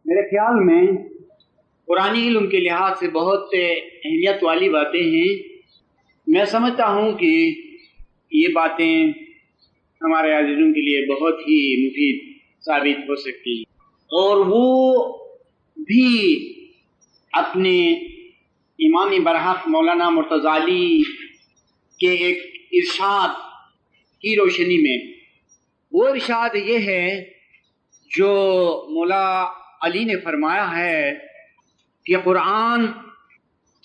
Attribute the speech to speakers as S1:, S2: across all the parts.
S1: میرے خیال میں قرآن علم کے لحاظ سے بہت اہمیت والی باتیں ہیں۔ میں سمجھتا ہوں کہ یہ باتیں ہمارے عزیزوں کے لیے بہت ہی مفید ثابت ہو سکتی ہیں، اور وہ بھی اپنے امام برحق مولانا مرتضی علی کے ایک ارشاد کی روشنی میں۔ وہ ارشاد یہ ہے جو مولا علی نے فرمایا ہے کہ قرآن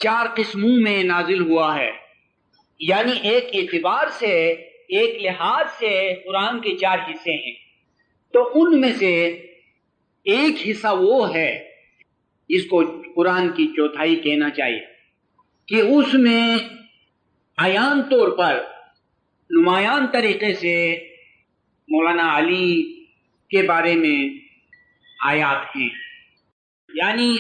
S1: 4 قسموں میں نازل ہوا ہے، یعنی ایک اعتبار سے، ایک لحاظ سے قرآن کے 4 حصے ہیں، تو ان میں سے ایک حصہ وہ ہے جس کو قرآن کی چوتھائی کہنا چاہیے، کہ اس میں عیان طور پر نمایاں طریقے سے مولانا علی کے بارے میں آیات ہیں۔ یعنی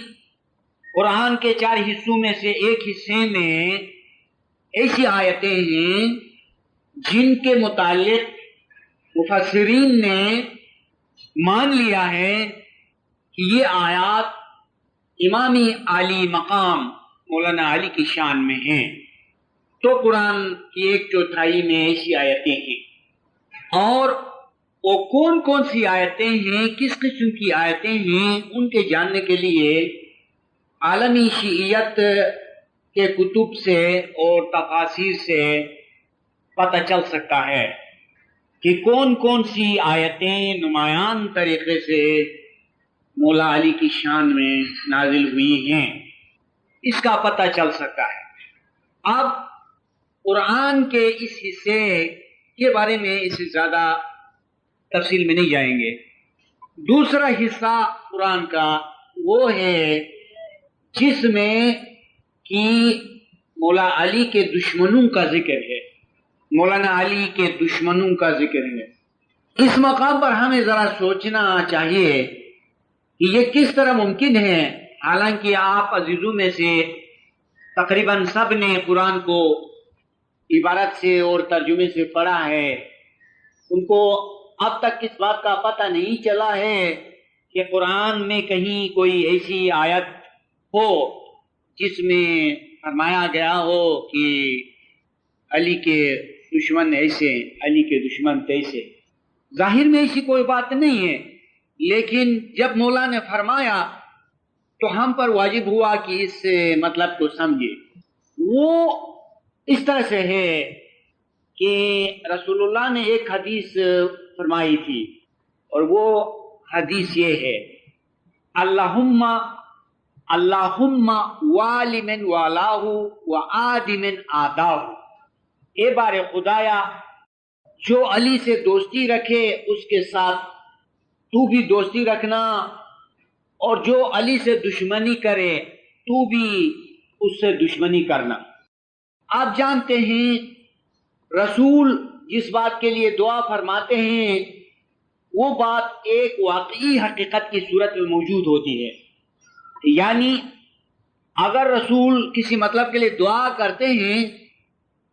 S1: قرآن کے 4 حصوں میں سے ایک حصے میں ایسی آیتیں ہیں جن کے متعلق مفسرین نے مان لیا ہے کہ یہ آیات امامی عالی مقام مولانا علی کی شان میں ہیں، تو قرآن کی 1/4 میں ایسی آیتیں ہیں۔ اور وہ کون کون سی آیتیں ہیں، کس قسم کی آیتیں ہیں، ان کے جاننے کے لیے عالمی شیعیت کے کتب سے اور تفاسیر سے پتہ چل سکتا ہے کہ کون کون سی آیتیں نمایاں طریقے سے مولا علی کی شان میں نازل ہوئی ہیں، اس کا پتہ چل سکتا ہے۔ اب قرآن کے اس حصے کے بارے میں اس سے زیادہ تفصیل میں نہیں جائیں گے۔ دوسرا حصہ قرآن کا وہ ہے جس میں کہ مولا علی کے دشمنوں کا ذکر ہے، مولانا علی کے دشمنوں کا ذکر ہے۔ اس مقام پر ہمیں ذرا سوچنا چاہیے کہ یہ کس طرح ممکن ہے، حالانکہ آپ عزیزوں میں سے تقریباً سب نے قرآن کو عبارت سے اور ترجمے سے پڑھا ہے، ان کو اب تک اس بات کا پتہ نہیں چلا ہے کہ قرآن میں کہیں کوئی ایسی آیت ہو جس میں فرمایا گیا ہو کہ علی کے دشمن ایسے، علی کے دشمن تیسے۔ ظاہر میں ایسی کوئی بات نہیں ہے، لیکن جب مولا نے فرمایا تو ہم پر واجب ہوا کہ اس مطلب کو سمجھے۔ وہ اس طرح سے ہے کہ رسول اللہ نے ایک حدیث فرمائی تھی، اور وہ حدیث یہ ہے، اللہم والی من والاہ وعاد من آداہ، اے بار خدایا جو علی سے دوستی رکھے اس کے ساتھ تو بھی دوستی رکھنا، اور جو علی سے دشمنی کرے تو بھی اس سے دشمنی کرنا۔ آپ جانتے ہیں رسول جس بات کے لیے دعا فرماتے ہیں وہ بات ایک واقعی حقیقت کی صورت میں موجود ہوتی ہے، یعنی اگر رسول کسی مطلب کے لیے دعا کرتے ہیں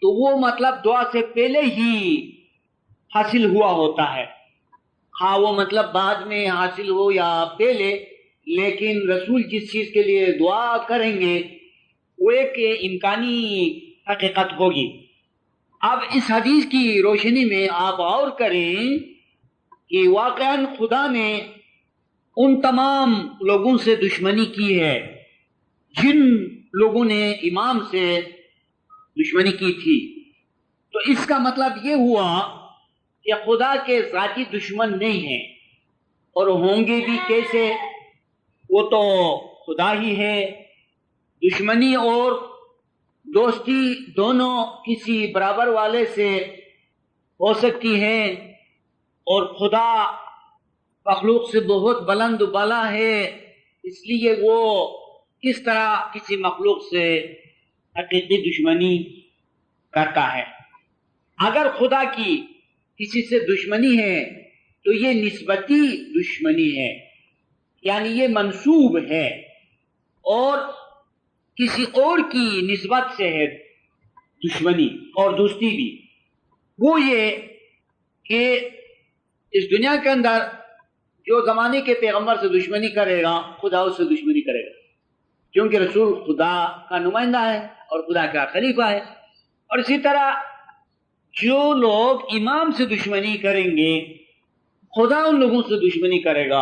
S1: تو وہ مطلب دعا سے پہلے ہی حاصل ہوا ہوتا ہے، ہاں وہ مطلب بعد میں حاصل ہو یا پہلے، لیکن رسول جس چیز کے لیے دعا کریں گے وہ ایک امکانی حقیقت ہوگی۔ اب اس حدیث کی روشنی میں آپ غور کریں کہ واقعاً خدا نے ان تمام لوگوں سے دشمنی کی ہے جن لوگوں نے امام سے دشمنی کی تھی، تو اس کا مطلب یہ ہوا کہ خدا کے ذاتی دشمن نہیں ہیں، اور ہوں گے بھی کیسے، وہ تو خدا ہی ہے۔ دشمنی اور دوستی دونوں کسی برابر والے سے ہو سکتی ہے، اور خدا مخلوق سے بہت بلند و بالا ہے، اس لیے وہ کس طرح کسی مخلوق سے حقیقی دشمنی کرتا ہے۔ اگر خدا کی کسی سے دشمنی ہے تو یہ نسبتی دشمنی ہے، یعنی یہ منسوب ہے، اور کسی اور کی نسبت سے ہے دشمنی اور دوستی بھی۔ وہ یہ کہ اس دنیا کے اندر جو زمانے کے پیغمبر سے دشمنی کرے گا خدا اس سے دشمنی کرے گا، کیونکہ رسول خدا کا نمائندہ ہے اور خدا کا خلیفہ ہے۔ اور اسی طرح جو لوگ امام سے دشمنی کریں گے خدا ان لوگوں سے دشمنی کرے گا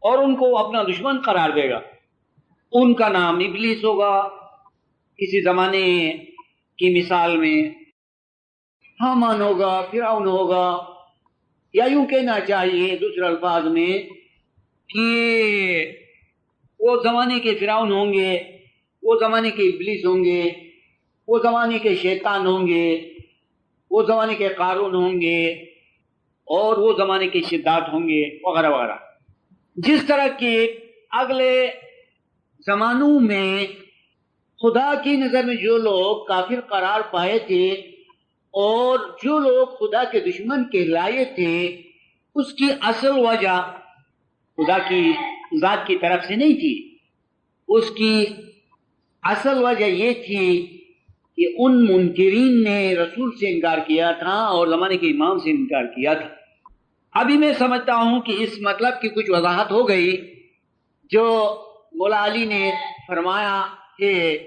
S1: اور ان کو اپنا دشمن قرار دے گا۔ ان کا نام ابلیس ہوگا۔ کسی زمانے کی مثال میں حامان ہوگا، فرعون ہوگا، یا یوں کہنا چاہیے دوسرے الفاظ میں کہ وہ زمانے کے فرعون ہوں گے، وہ زمانے کے ابلیس ہوں گے، وہ زمانے کے شیطان ہوں گے، وہ زمانے کے قارون ہوں گے، اور وہ زمانے کے شداد ہوں گے، وغیرہ وغیرہ۔ جس طرح کے اگلے زمانوں میں خدا کی نظر میں جو لوگ کافر قرار پائے تھے اور جو لوگ خدا کے دشمن کہلائے تھے، اس کی اصل وجہ خدا کی ذات کی طرف سے نہیں تھی۔ اس کی اصل وجہ یہ تھی کہ ان منکرین نے رسول سے انکار کیا تھا اور زمانے کے امام سے انکار کیا تھا۔ ابھی میں سمجھتا ہوں کہ اس مطلب کی کچھ وضاحت ہو گئی جو مولا علی نے فرمایا ہے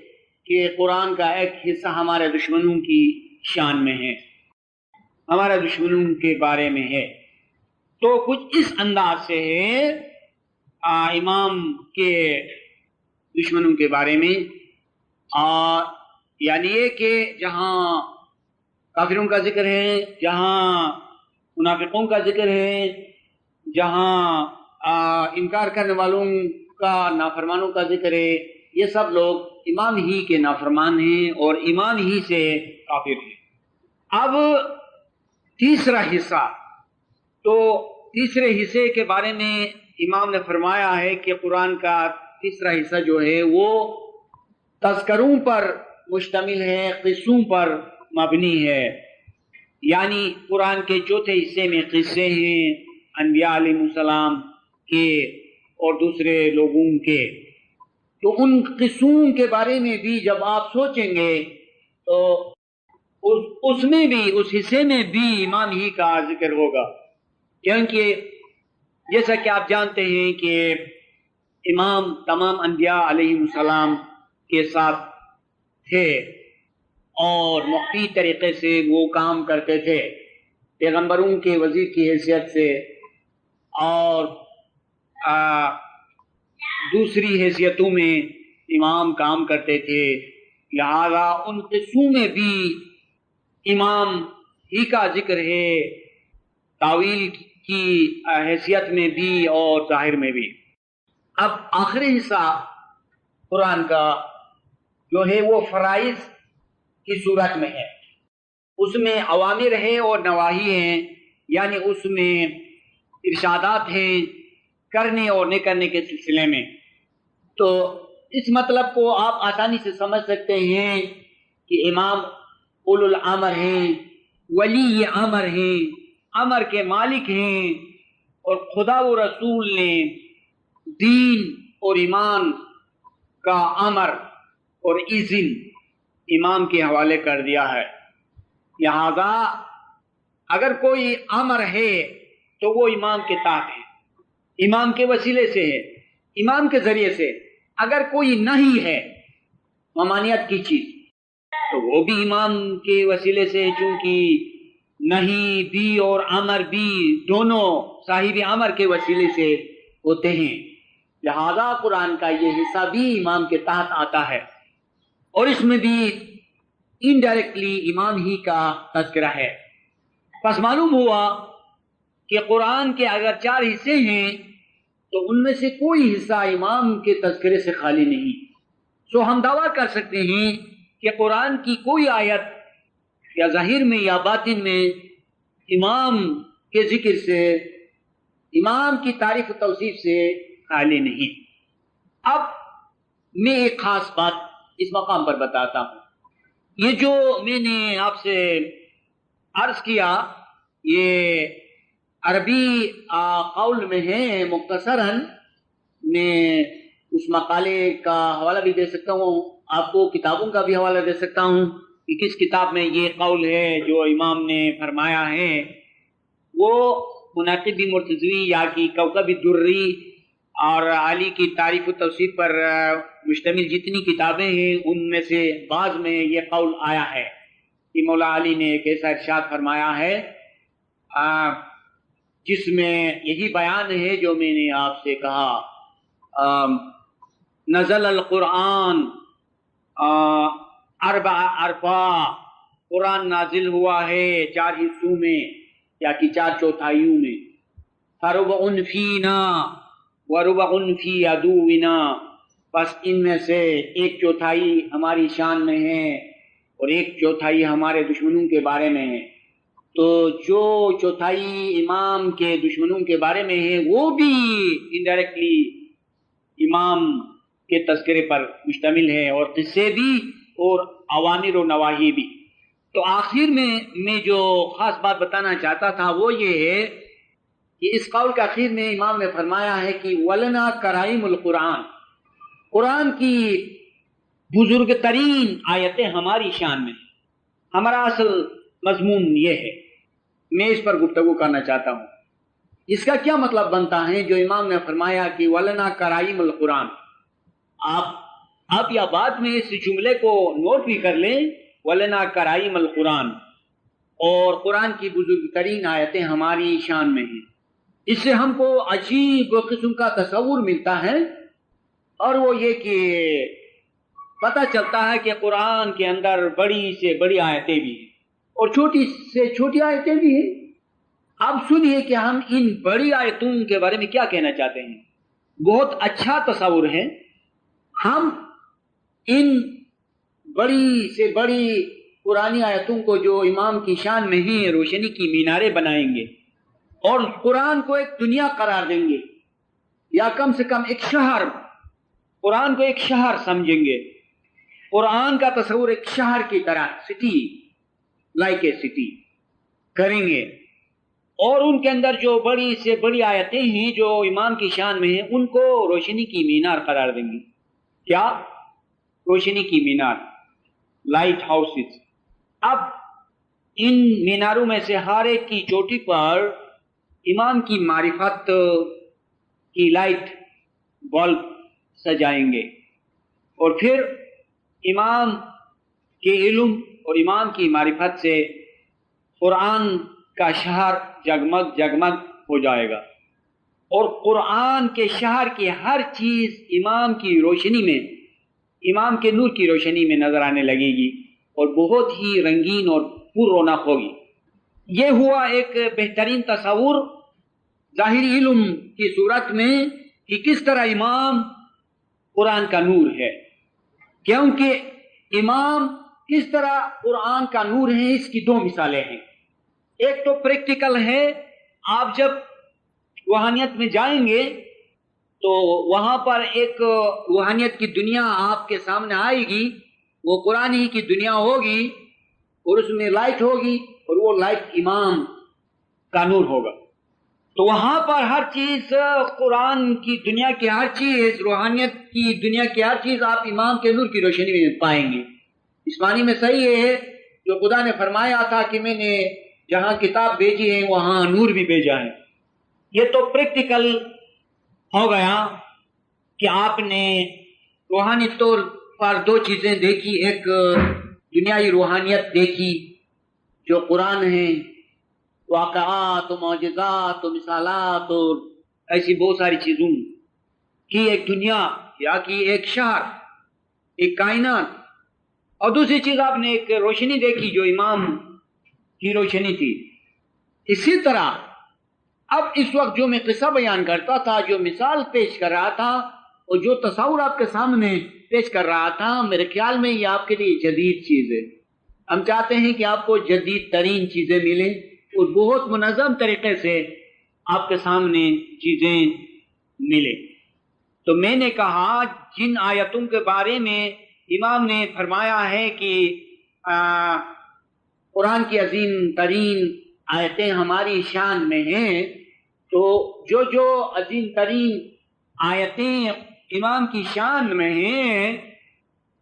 S1: کہ قرآن کا ایک حصہ ہمارے دشمنوں کی شان میں ہے، ہمارے دشمنوں کے بارے میں ہے۔ تو کچھ اس انداز سے ہے امام کے دشمنوں کے بارے میں، یعنی یہ کہ جہاں کافروں کا ذکر ہے، جہاں منافقوں کا ذکر ہے، جہاں انکار کرنے والوں کا، نافرمانوں کا ذکر ہے، یہ سب لوگ امام ہی کے نافرمان ہیں اور امام ہی سے کافر ہیں۔ اب تیسرا حصہ، تو تیسرے حصے کے بارے میں امام نے فرمایا ہے کہ قرآن کا تیسرا حصہ جو ہے وہ تذکروں پر مشتمل ہے، قصوں پر مبنی ہے۔ یعنی قرآن کے چوتھے حصے میں قصے ہیں انبیاء علیہ السلام کے اور دوسرے لوگوں کے۔ تو ان قصوں کے بارے میں بھی جب آپ سوچیں گے تو اس میں بھی، اس حصے میں بھی امام ہی کا ذکر ہوگا، کیونکہ جیسا کہ آپ جانتے ہیں کہ امام تمام انبیاء علیہ السلام کے ساتھ تھے اور مخفی طریقے سے وہ کام کرتے تھے، پیغمبروں کے وزیر کی حیثیت سے اور دوسری حیثیتوں میں امام کام کرتے تھے۔ لہذا ان قصوں میں بھی امام ہی کا ذکر ہے، تاویل کی حیثیت میں بھی اور ظاہر میں بھی۔ اب آخری حصہ قرآن کا جو ہے وہ فرائض کی صورت میں ہے، اس میں اوامر ہے اور نواہی ہیں، یعنی اس میں ارشادات ہیں کرنے اور نہیں کرنے کے سلسلے میں۔ تو اس مطلب کو آپ آسانی سے سمجھ سکتے ہیں کہ امام اولو الامر ہیں، ولی امر ہیں، امر کے مالک ہیں، اور خدا و رسول نے دین اور ایمان کا امر اور اذن امام کے حوالے کر دیا ہے۔ لہذا اگر کوئی امر ہے تو وہ امام کے تحت ہے، امام کے وسیلے سے ہے، امام کے ذریعے سے۔ اگر کوئی نہیں ہے ممانعت کی چیز تو وہ بھی امام کے وسیلے سے، چونکہ نہیں بھی اور امر بھی دونوں صاحب امر کے وسیلے سے ہوتے ہیں۔ لہذا قرآن کا یہ حصہ بھی امام کے تحت آتا ہے، اور اس میں بھی انڈائریکٹلی امام ہی کا تذکرہ ہے۔ پس معلوم ہوا کہ قرآن کے اگر 4 حصے ہیں تو ان میں سے کوئی حصہ امام کے تذکرے سے خالی نہیں۔ سو ہم دعویٰ کر سکتے ہیں کہ قرآن کی کوئی آیت یا ظاہر میں یا باطن میں امام کے ذکر سے، امام کی تعریف و توصیف سے خالی نہیں۔ اب میں ایک خاص بات اس مقام پر بتاتا ہوں۔ یہ جو میں نے آپ سے عرض کیا یہ عربی قول میں ہے، مختصراً میں اس مقالے کا حوالہ بھی دے سکتا ہوں، آپ کو کتابوں کا بھی حوالہ دے سکتا ہوں کہ کس کتاب میں یہ قول ہے جو امام نے فرمایا ہے۔ وہ مناقب مرتضوی یا کی کوكب الدری اور علی کی تعریف و توصیف پر مشتمل جتنی کتابیں ہیں ان میں سے بعض میں یہ قول آیا ہے کہ مولا علی نے ایک ایسا ارشاد فرمایا ہے جس میں یہی بیان ہے جو میں نے آپ سے کہا، نزل القرآن اربع، قرآن نازل ہوا ہے 4 حصوں میں یا کہ 4 چوتھائیوں میں، فربع فینا وربع فی عدونا، بس ان میں سے 1 چوتھائی ہماری شان میں ہے اور 1 چوتھائی ہمارے دشمنوں کے بارے میں ہے۔ تو جو چوتھائی امام کے دشمنوں کے بارے میں ہے وہ بھی انڈائریکٹلی امام کے تذکرے پر مشتمل ہے، اور قصے بھی اور اوامر و نواہی بھی۔ تو آخر میں جو خاص بات بتانا چاہتا تھا وہ یہ ہے کہ اس قول کے آخر میں امام نے فرمایا ہے کہ ولنا کرائم القرآن، قرآن کی بزرگ ترین آیتیں ہماری شان میں۔ ہمارا اصل مضمون یہ ہے، میں اس پر گفتگو کرنا چاہتا ہوں۔ اس کا کیا مطلب بنتا ہے جو امام نے فرمایا کہ ولنا کرائم القرآن؟ آپ یا بعد میں اس جملے کو نوٹ بھی کر لیں، ولنا کرائم القرآن، اور قرآن کی بزرگ ترین آیتیں ہماری شان میں ہیں۔ اس سے ہم کو عجیب قسم کا تصور ملتا ہے، اور وہ یہ کہ پتہ چلتا ہے کہ قرآن کے اندر بڑی سے بڑی آیتیں بھی ہیں اور چھوٹی سے چھوٹی آیتیں بھی ہیں۔ اب سنیے کہ ہم ان بڑی آیتوں کے بارے میں کیا کہنا چاہتے ہیں۔ بہت اچھا تصور ہے، ہم ان بڑی سے بڑی قرآنی آیتوں کو جو امام کی شان میں ہیں روشنی کی میناریں بنائیں گے اور قرآن کو ایک دنیا قرار دیں گے، یا کم سے کم ایک شہر، قرآن کو ایک شہر سمجھیں گے، قرآن کا تصور ایک شہر کی طرح، سٹی لائک اے سٹی کریں گے، اور ان کے اندر جو بڑی سے بڑی آیتیں ہیں جو امام کی شان میں ہیں ان کو روشنی کی مینار قرار دیں گے۔ کیا؟ روشنی کی مینار، لائٹ ہاؤسز۔ اب ان میناروں میں سے ہر ایک کی چوٹی پر امام کی معرفت کی لائٹ بلب سجائیں گے، اور پھر امام کے علم اور امام کی معرفت سے قرآن کا شہر جگمگ جگمگ ہو جائے گا، اور قرآن کے شہر کی ہر چیز امام کی روشنی میں، امام کے نور کی روشنی میں نظر آنے لگے گی اور بہت ہی رنگین اور پر رونق ہوگی۔ یہ ہوا ایک بہترین تصور ظاہری علم کی صورت میں کہ کس طرح امام قرآن کا نور ہے، کیونکہ امام کس طرح قرآن کا نور ہے اس کی 2 مثالیں ہیں۔ ایک تو پریکٹیکل ہے، آپ جب روحانیت میں جائیں گے تو وہاں پر ایک روحانیت کی دنیا آپ کے سامنے آئے گی، وہ قرآن ہی کی دنیا ہوگی اور اس میں لائٹ ہوگی، اور وہ لائٹ امام کا نور ہوگا۔ تو وہاں پر ہر چیز، قرآن کی دنیا کی ہر چیز، روحانیت کی دنیا کی ہر چیز آپ امام کے نور کی روشنی میں پائیں گے۔ اس معنی میں صحیح ہے جو خدا نے فرمایا تھا کہ میں نے جہاں کتاب بھیجی ہے وہاں نور بھی بھیجا ہے۔ یہ تو پریکٹیکل ہو گیا کہ آپ نے روحانی طور پر 2 چیزیں دیکھی، ایک دنیائی روحانیت دیکھی جو قرآن ہے، واقعات و معجزات و مثالات اور ایسی بہت ساری چیزوں کی ایک دنیا یا کی ایک شہر، ایک کائنات، اور دوسری چیز آپ نے ایک روشنی دیکھی جو امام کی روشنی تھی۔ اسی طرح اب اس وقت جو میں قصہ بیان کرتا تھا، جو مثال پیش کر رہا تھا اور جو تصور آپ کے سامنے پیش کر رہا تھا، میرے خیال میں یہ آپ کے لیے جدید چیز ہے۔ ہم چاہتے ہیں کہ آپ کو جدید ترین چیزیں ملیں اور بہت منظم طریقے سے آپ کے سامنے چیزیں ملیں۔ تو میں نے کہا جن آیتوں کے بارے میں امام نے فرمایا ہے کہ قرآن کی عظیم ترین آیتیں ہماری شان میں ہیں، تو جو عظیم ترین آیتیں امام کی شان میں ہیں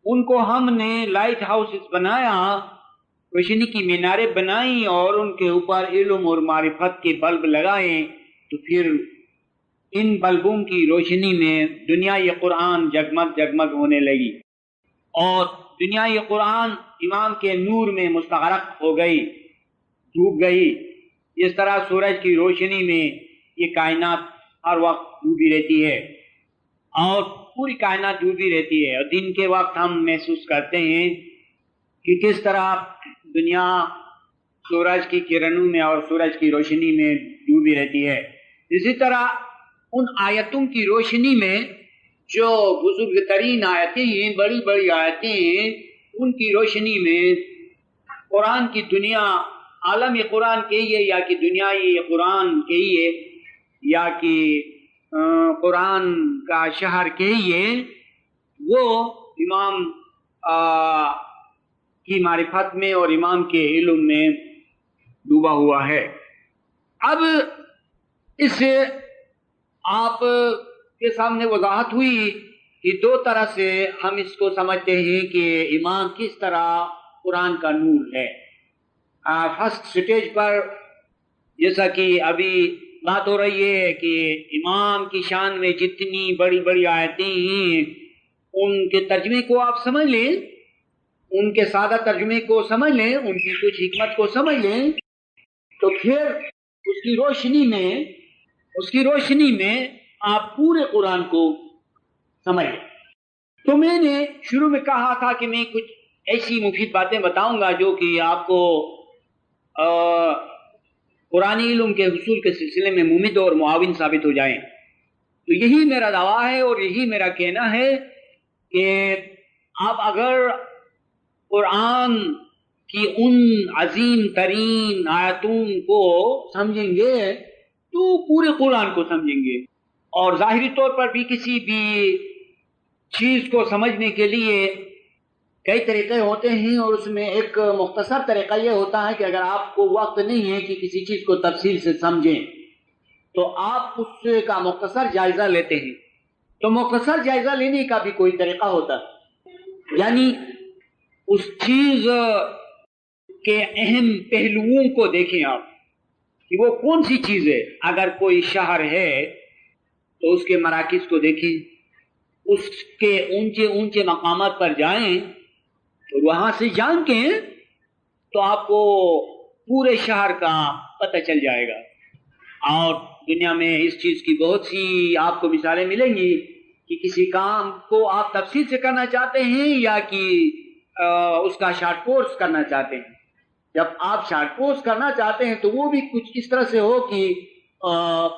S1: ان کو ہم نے لائٹ ہاؤسز بنایا روشنی کی میناریں بنائیں اور ان کے اوپر علم اور معرفت کے بلب لگائیں، تو پھر ان بلبوں کی روشنی میں دنیا یہ قرآن جگمگ جگمگ ہونے لگی، اور دنیا یہ قرآن امام کے نور میں مستغرق ہو گئی، ڈوب گئی۔ جس طرح سورج کی روشنی میں یہ کائنات ہر وقت ڈوبی رہتی ہے، اور پوری کائنات ڈوبی رہتی ہے، اور دن کے وقت ہم محسوس کرتے ہیں کہ کس طرح دنیا سورج کی کرنوں میں اور سورج کی روشنی میں ڈوبی رہتی ہے۔ اسی طرح ان آیتوں کی روشنی میں جو بزرگ ترین آیتیں ہیں، بڑی بڑی آیتیں ہیں، ان کی روشنی میں قرآن کی دنیا، عالم قرآن کہیے یا کہ دنیا یہ قرآن کہیے یا کہ قرآن کا شہر کہیے، وہ امام کی معرفت میں اور امام کے علم میں ڈوبا ہوا ہے۔ اب اس سے آپ کے سامنے وضاحت ہوئی کہ دو طرح سے ہم اس کو سمجھتے ہیں کہ امام کس طرح قرآن کا نور ہے۔ فرسٹ سٹیج پر جیسا کہ ابھی بات ہو رہی ہے کہ امام کی شان میں جتنی بڑی بڑی آیتیں ہیں ان کے ترجمے کو آپ سمجھ لیں، ان کے سادہ ترجمے کو سمجھ لیں، ان کی کچھ حکمت کو سمجھ لیں، تو پھر اس کی روشنی میں آپ پورے قرآن کو سمجھ لیں۔ تو میں نے شروع میں کہا تھا کہ میں کچھ ایسی مفید باتیں بتاؤں گا جو کہ آپ کو قرآن علم کے حصول کے سلسلے میں ممد اور معاون ثابت ہو جائیں۔ تو یہی میرا دعویٰ ہے اور یہی میرا کہنا ہے کہ آپ اگر قرآن کی ان عظیم ترین آیتوں کو سمجھیں گے تو پورے قرآن کو سمجھیں گے، اور ظاہری طور پر بھی کسی بھی چیز کو سمجھنے کے لیے کئی طریقے ہوتے ہیں، اور اس میں ایک مختصر طریقہ یہ ہوتا ہے کہ اگر آپ کو وقت نہیں ہے کہ کسی چیز کو تفصیل سے سمجھیں تو آپ اس کا مختصر جائزہ لیتے ہیں۔ تو مختصر جائزہ لینے کا بھی کوئی طریقہ ہوتا ہے، یعنی اس چیز کے اہم پہلوؤں کو دیکھیں آپ کہ وہ کون سی چیز ہے۔ اگر کوئی شہر ہے تو اس کے مراکز کو دیکھیں، اس کے اونچے اونچے مقامات پر جائیں تو وہاں سے جان کے تو آپ کو پورے شہر کا پتہ چل جائے گا۔ اور دنیا میں اس چیز کی بہت سی آپ کو مثالیں ملیں گی کہ کسی کام کو آپ تفصیل سے کرنا چاہتے ہیں یا کہ اس کا شارٹ کورس کرنا چاہتے ہیں۔ جب آپ شارٹ کورس کرنا چاہتے ہیں تو وہ بھی کچھ اس طرح سے ہو کہ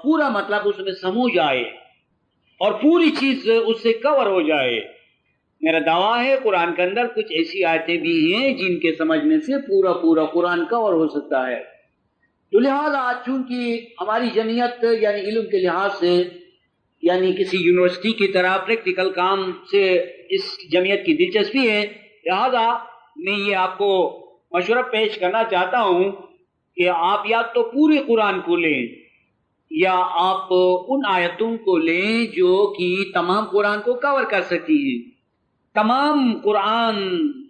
S1: پورا مطلب اس میں سمجھ آئے اور پوری چیز اس سے کور ہو جائے۔ میرا دعویٰ ہے قرآن کے اندر کچھ ایسی آیتیں بھی ہیں جن کے سمجھنے سے پورا قرآن کور ہو سکتا ہے۔ تو لہذا چونکہ ہماری جمعیت یعنی علم کے لحاظ سے یعنی کسی یونیورسٹی کی طرح پریکٹیکل کام سے اس جمعیت کی دلچسپی ہے، لہذا میں یہ آپ کو مشورہ پیش کرنا چاہتا ہوں کہ آپ یا تو پورے قرآن کو لیں یا آپ ان آیتوں کو لیں جو کہ تمام قرآن کو کور کر سکتی ہیں، تمام قرآن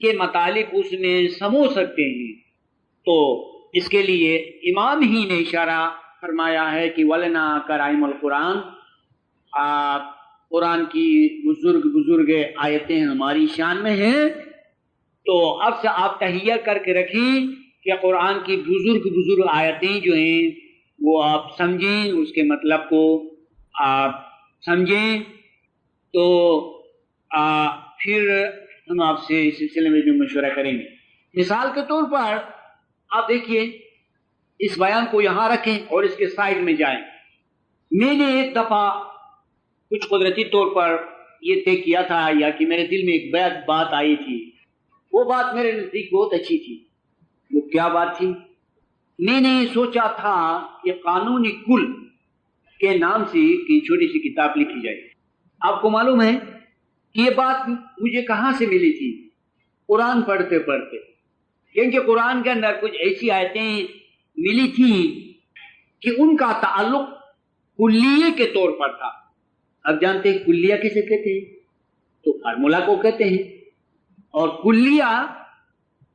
S1: کے متعلق اس میں سمجھ سکتے ہیں۔ تو اس کے لیے امام ہی نے اشارہ فرمایا ہے کہ ولنا کرائم القرآن، قرآن کی بزرگ آیتیں ہماری شان میں ہیں۔ تو اب سے آپ تہیہ کر کے رکھیں کہ قرآن کی بزرگ آیتیں جو ہیں وہ آپ سمجھیں، اس کے مطلب کو آپ سمجھیں۔ تو پھر ہم آپ سے اس سلسلے میں بھی مشورہ کریں گے۔ مثال کے طور پر آپ دیکھیے، اس بیان کو یہاں رکھیں اور اس کے سائڈ میں جائیں۔ میں نے ایک دفعہ کچھ قدرتی طور پر یہ طے کیا تھا یا کہ میرے دل میں ایک بات آئی تھی، وہ بات میرے نزدیک بہت اچھی تھی۔ وہ کیا بات تھی؟ میں نے سوچا تھا کہ قانون کل کے نام سے کی چھوٹی سی کتاب لکھی جائے۔ آپ کو معلوم ہے کہ یہ بات مجھے کہاں سے ملی تھی؟ قرآن پڑھتے پڑھتے، کیونکہ قرآن کے اندر کچھ ایسی آیتیں ملی تھی کہ ان کا تعلق کلیے کے طور پر تھا۔ اب جانتے ہیں کلیہ کسے کہتے ہیں؟ تو فارمولا کو کہتے ہیں، اور کلیہ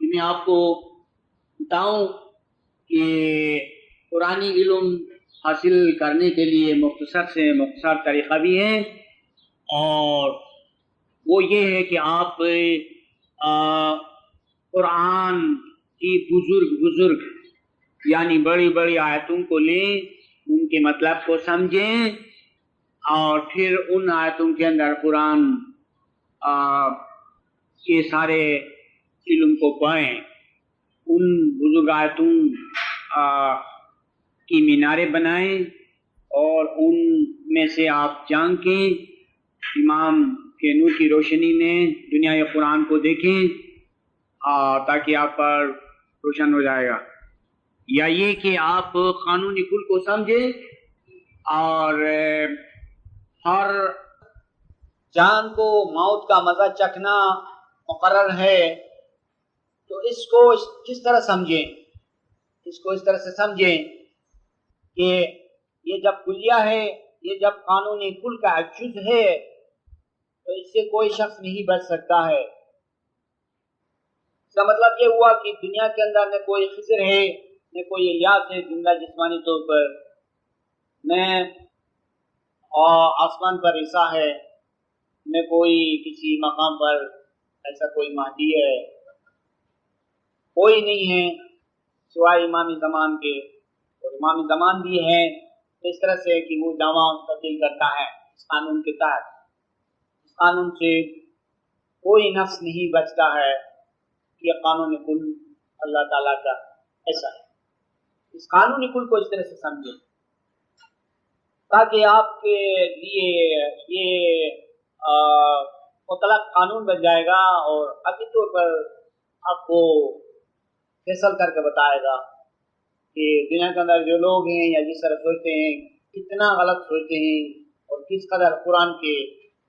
S1: کہ میں آپ کو بتاؤں کہ قرآنی علم حاصل کرنے کے لیے مختصر سے مختصر طریقہ بھی ہے، اور وہ یہ ہے کہ آپ قرآن کی بزرگ یعنی بڑی بڑی آیتوں کو لیں، ان کے مطلب کو سمجھیں، اور پھر ان آیتوں کے اندر قرآن کے سارے علم کو پائیں، ان بزرگ آیتوں کی میناریں بنائیں، اور ان میں سے آپ جانکیں امام کے نور کی روشنی میں دنیا قرآن کو دیکھیں، تاکہ آپ پر روشن ہو جائے گا، یا یہ کہ آپ قانونی کل کو سمجھیں، اور ہر جان کو موت کا مزہ چکھنا مقرر ہے، تو اس کو کس طرح سمجھیں؟ اس کو اس طرح سے سمجھیں کہ یہ جب کلیہ ہے، یہ جب قانونی کل کا ایک جز ہے، تو اس سے کوئی شخص نہیں بچ سکتا ہے۔ اس کا مطلب یہ ہوا کہ دنیا کے اندر نہ کوئی خضر ہے، نہ کوئی الیاس ہے زندہ جسمانی طور پر، نہ آسمان پر عیسیٰ ہے، نہ کوئی کسی مقام پر ایسا کوئی مہدی ہے، کوئی نہیں ہے سوائے امام زمان کے، اور امام زمان بھی ہے اس طرح سے کہ وہ دعویٰ تبدیل کرتا ہے اس قانون کے تحت۔ اس قانون سے کوئی نفس نہیں بچتا ہے، یہ قانون کل اللہ تعالیٰ کا ایسا ہے۔ اس قانون کل کو اس طرح سے سمجھیں تاکہ آپ کے لیے یہ مطلق قانون بن جائے گا، اور عقلی طور پر آپ کو فیصل کر کے بتائے گا کہ دنیا کے اندر جو لوگ ہیں یا جس طرح سوچتے ہیں کتنا غلط سوچتے ہیں، اور کس قدر قرآن کے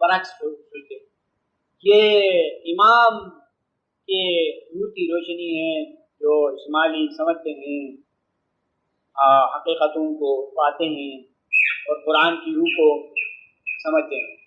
S1: برعکس سوچتے ہیں۔ یہ امام کے نور کی روشنی ہے جو شمالی سمجھتے ہیں، حقیقتوں کو پاتے ہیں اور قرآن کی روح کو سمجھتے ہیں۔